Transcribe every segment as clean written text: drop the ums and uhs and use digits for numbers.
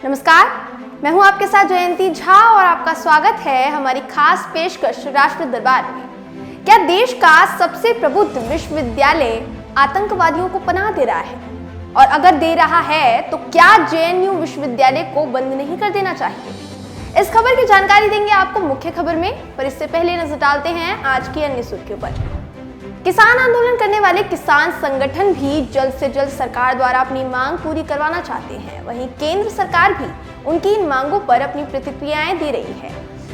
नमस्कार, मैं हूं आपके साथ जयंती झा और आपका स्वागत है हमारी खास पेशकश राष्ट्र दरबार में। क्या देश का सबसे प्रबुद्ध विश्वविद्यालय आतंकवादियों को पनाह दे रहा है? और अगर दे रहा है तो क्या जेएनयू विश्वविद्यालय को बंद नहीं कर देना चाहिए? इस खबर की जानकारी देंगे आपको मुख्य खबर में, पर इससे पहले नजर डालते हैं आज की अन्य सुर्खियों पर। किसान आंदोलन करने वाले किसान संगठन भी जल्द से जल्द सरकार द्वारा अपनी मांग पूरी करवाना चाहते हैं। वहीं केंद्र सरकार भी उनकी इन मांगों पर अपनी प्रतिक्रियाएं दे रही है।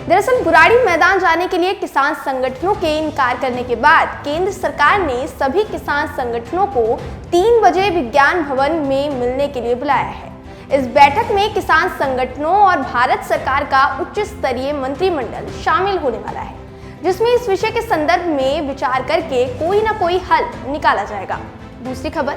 दरअसल बुराड़ी मैदान जाने के लिए किसान संगठनों के इनकार करने के बाद केंद्र सरकार ने सभी किसान संगठनों को 3 बजे विज्ञान भवन में मिलने के लिए बुलाया है। इस बैठक में किसान संगठनों और भारत सरकार का उच्च स्तरीय मंत्रिमंडल शामिल होने वाला है, जिसमें इस विषय के संदर्भ में विचार करके कोई ना कोई हल निकाला जाएगा। दूसरी खबर,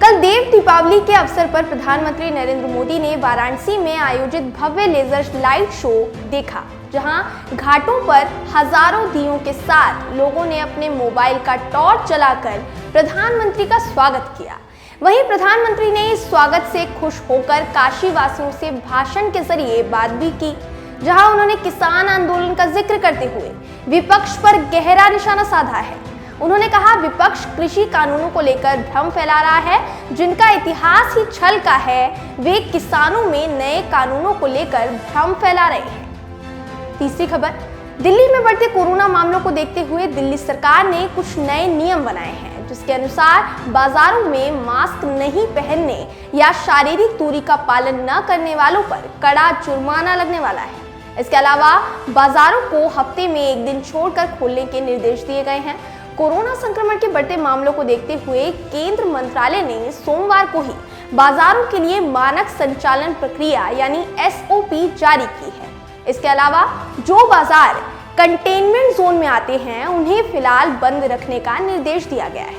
कल देव दीपावली के अवसर पर प्रधानमंत्री नरेंद्र मोदी ने वाराणसी में आयोजित भव्य लेजर लाइट शो देखा, जहां घाटों पर हजारों दियों के साथ लोगों ने अपने मोबाइल का टॉर्च जलाकर प्रधानमंत्री का स्वागत किया। वहीं प्रधानमंत्री ने इस स्वागत से खुश होकर काशी वासियों से भाषण के जरिए बात भी की, जहां उन्होंने किसान आंदोलन का जिक्र करते हुए विपक्ष पर गहरा निशाना साधा है। उन्होंने कहा, विपक्ष कृषि कानूनों को लेकर भ्रम फैला रहा है, जिनका इतिहास ही छल का है। वे किसानों में नए कानूनों को लेकर भ्रम फैला रहे हैं। तीसरी खबर, दिल्ली में बढ़ते कोरोना मामलों को देखते हुए दिल्ली सरकार ने कुछ नए नियम बनाए हैं, जिसके अनुसार बाजारों में मास्क नहीं पहनने या शारीरिक दूरी का पालन न करने वालों पर कड़ा जुर्माना लगने वाला है। इसके अलावा बाजारों को हफ्ते में 1 दिन छोड़कर खोलने के निर्देश दिए गए हैं। कोरोना संक्रमण के बढ़ते मामलों को देखते हुए केंद्र मंत्रालय ने सोमवार को ही बाजारों के लिए मानक संचालन प्रक्रिया यानी SOP जारी की है। इसके अलावा जो बाजार कंटेनमेंट जोन में आते हैं उन्हें फिलहाल बंद रखने का निर्देश दिया गया है।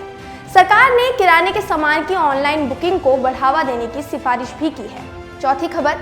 सरकार ने किराने के सामान की ऑनलाइन बुकिंग को बढ़ावा देने की सिफारिश भी की है। चौथी खबर,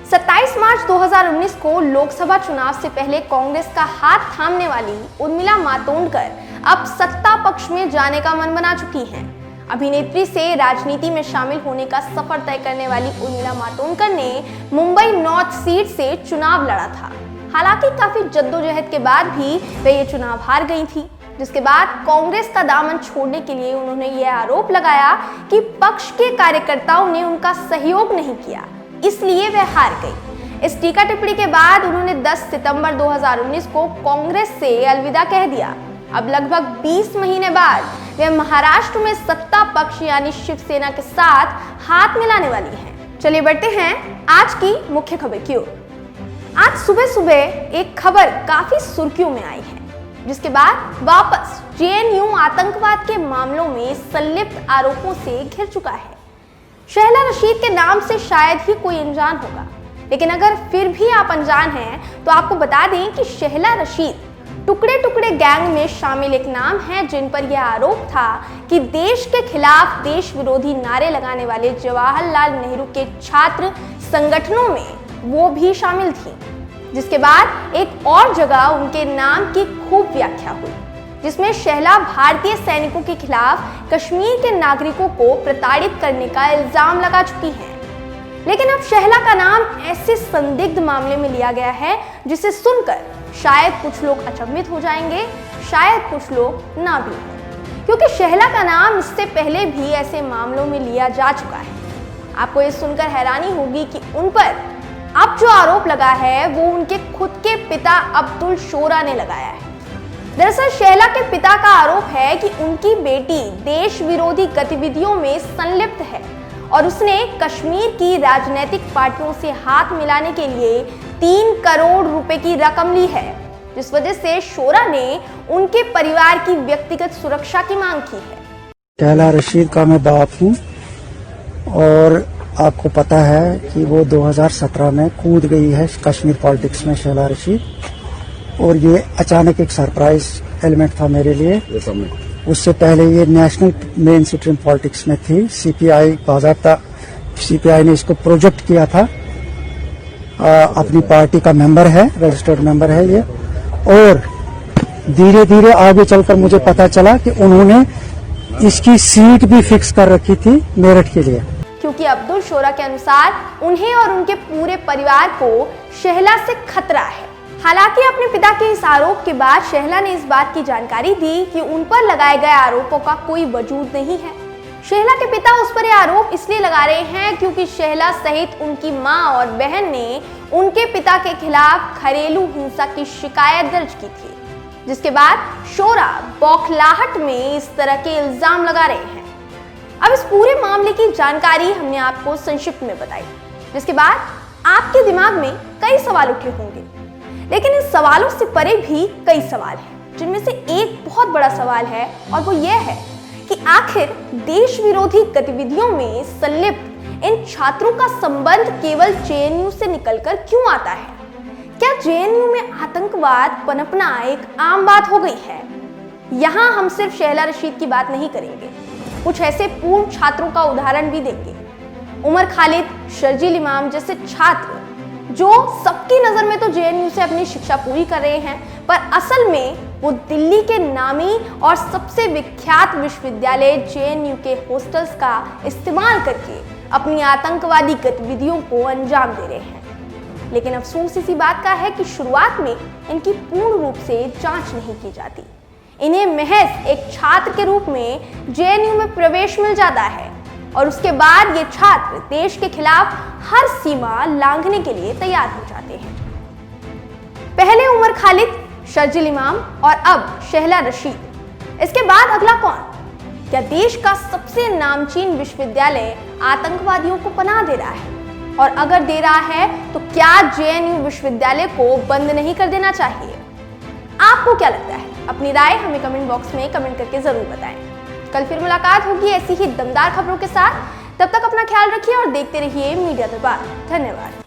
27 मार्च 2019 को लोकसभा चुनाव से पहले कांग्रेस का हाथ थामने वाली उर्मिला मातोंडकर अब सत्ता पक्ष में जाने का मन बना चुकी हैं। अभिनेत्री से राजनीति में शामिल होने का सफर तय करने वाली उर्मिला मातोंडकर ने मुंबई नॉर्थ सीट से चुनाव लड़ा था। हालांकि काफी जद्दोजहद के बाद भी वे ये चुनाव हार गई थी, जिसके बाद कांग्रेस का दामन छोड़ने के लिए उन्होंने ये आरोप लगाया कि पक्ष के कार्यकर्ताओं ने उनका सहयोग नहीं किया, इसलिए वे हार गई। इस टीका टिप्पणी के बाद उन्होंने 10 सितंबर 2019 को कांग्रेस से अलविदा कह दिया। अब लगभग 20 महीने बाद वे महाराष्ट्र में सत्ता पक्ष यानी शिवसेना के साथ हाथ मिलाने वाली हैं। चलिए बढ़ते हैं आज की मुख्य खबर की ओर। आज सुबह सुबह एक खबर काफी सुर्खियों में आई है, जिसके बाद वापस जेएनयू आतंकवाद के मामलों में संलिप्त आरोपों से घिर चुका है। शहला रशीद के नाम से शायद ही कोई अनजान होगा, लेकिन अगर फिर भी आप अनजान हैं तो आपको बता दें कि शहला रशीद टुकड़े टुकड़े गैंग में शामिल एक नाम है, जिन पर यह आरोप था कि देश के खिलाफ देश विरोधी नारे लगाने वाले जवाहरलाल नेहरू के छात्र संगठनों में वो भी शामिल थी। जिसके बाद एक और जगह उनके नाम की खूब व्याख्या हुई, जिसमें शहला भारतीय सैनिकों के खिलाफ कश्मीर के नागरिकों को प्रताड़ित करने का इल्जाम लगा चुकी हैं। लेकिन अब शहला का नाम ऐसे संदिग्ध मामले में लिया गया है जिसे सुनकर शायद कुछ लोग अचंभित हो जाएंगे, शायद कुछ लोग ना भी, क्योंकि शहला का नाम इससे पहले भी ऐसे मामलों में लिया जा चुका है। आपको ये सुनकर हैरानी होगी कि उन पर अब जो आरोप लगा है वो उनके खुद के पिता अब्दुल शोरा ने लगाया है। दरअसल शहला के पिता का आरोप है कि उनकी बेटी देश विरोधी गतिविधियों में संलिप्त है और उसने कश्मीर की राजनीतिक पार्टियों से हाथ मिलाने के लिए 3 करोड़ रुपए की रकम ली है, जिस वजह से शोरा ने उनके परिवार की व्यक्तिगत सुरक्षा की मांग की है। शहला रशीद का मैं बाप हूँ और आपको पता है कि वो 2017 में कूद गई है कश्मीर पॉलिटिक्स में शहला रशीद, और ये अचानक एक सरप्राइज एलिमेंट था मेरे लिए। उससे पहले ये नेशनल मेन स्ट्रीम पॉलिटिक्स में थी। सीपीआई बाज़ाब्ता सीपीआई ने इसको प्रोजेक्ट किया था, अपनी पार्टी का मेंबर है, रजिस्टर्ड मेंबर है ये, और धीरे धीरे आगे चलकर मुझे पता चला कि उन्होंने इसकी सीट भी फिक्स कर रखी थी मेरठ के लिए। क्योंकि अब्दुल शोरा के अनुसार उन्हें और उनके पूरे परिवार को शहला से खतरा है। हालांकि अपने पिता के इस आरोप के बाद शहला ने इस बात की जानकारी दी कि उन पर लगाए गए आरोपों का कोई वजूद नहीं है। शहला के पिता उस पर यह आरोप इसलिए लगा रहे हैं क्योंकि शहला सहित उनकी मां और बहन ने उनके पिता के खिलाफ घरेलू हिंसा की शिकायत दर्ज की थी, जिसके बाद शोरा बौखलाहट में इस तरह के इल्जाम लगा रहे हैं। अब इस पूरे मामले की जानकारी हमने आपको संक्षिप्त में बताई, जिसके बाद आपके दिमाग में कई सवाल उठे होंगे, लेकिन इस सवालों से परे भी कई सवाल हैं, जिनमें से एक बहुत बड़ा सवाल है और वो ये है कि आखिर देश विरोधी गतिविधियों में संलिप्त इन छात्रों का संबंध केवल जेएनयू से निकलकर क्यों आता है? क्या जेएनयू में आतंकवाद पनपना एक आम बात हो गई है? यहाँ हम सिर्फ शहला रशीद की बात नहीं करेंगे, कुछ ऐसे पूर्व छात्रों का उदाहरण भी देंगे। उमर खालिद, शर्जील इमाम जैसे छात्र जो सबकी नजर में तो जेएनयू से अपनी शिक्षा पूरी कर रहे हैं, पर असल में वो दिल्ली के नामी और सबसे विख्यात विश्वविद्यालय जेएनयू के हॉस्टल्स का इस्तेमाल करके अपनी आतंकवादी गतिविधियों को अंजाम दे रहे हैं। लेकिन अफसोस इसी बात का है कि शुरुआत में इनकी पूर्ण रूप से जांच नहीं की जाती। इन्हें महज एक छात्र के रूप में जेएनयू में प्रवेश मिल जाता है और उसके बाद ये छात्र देश के खिलाफ हर सीमा लांघने के लिए तैयार हो जाते हैं। पहले उमर खालिद, शर्जील इमाम और अब शहला रशीद। इसके बाद अगला कौन? क्या देश का सबसे नामचीन विश्वविद्यालय आतंकवादियों को पनाह दे रहा है? और अगर दे रहा है तो क्या जेएनयू विश्वविद्यालय को बंद नहीं कर देना चाहिए? आपको क्या लगता है? अपनी राय हमें कमेंट बॉक्स में कमेंट करके जरूर बताएं। कल फिर मुलाकात होगी ऐसी ही दमदार खबरों के साथ। तब तक अपना ख्याल रखिए और देखते रहिए मीडिया दरबार। धन्यवाद।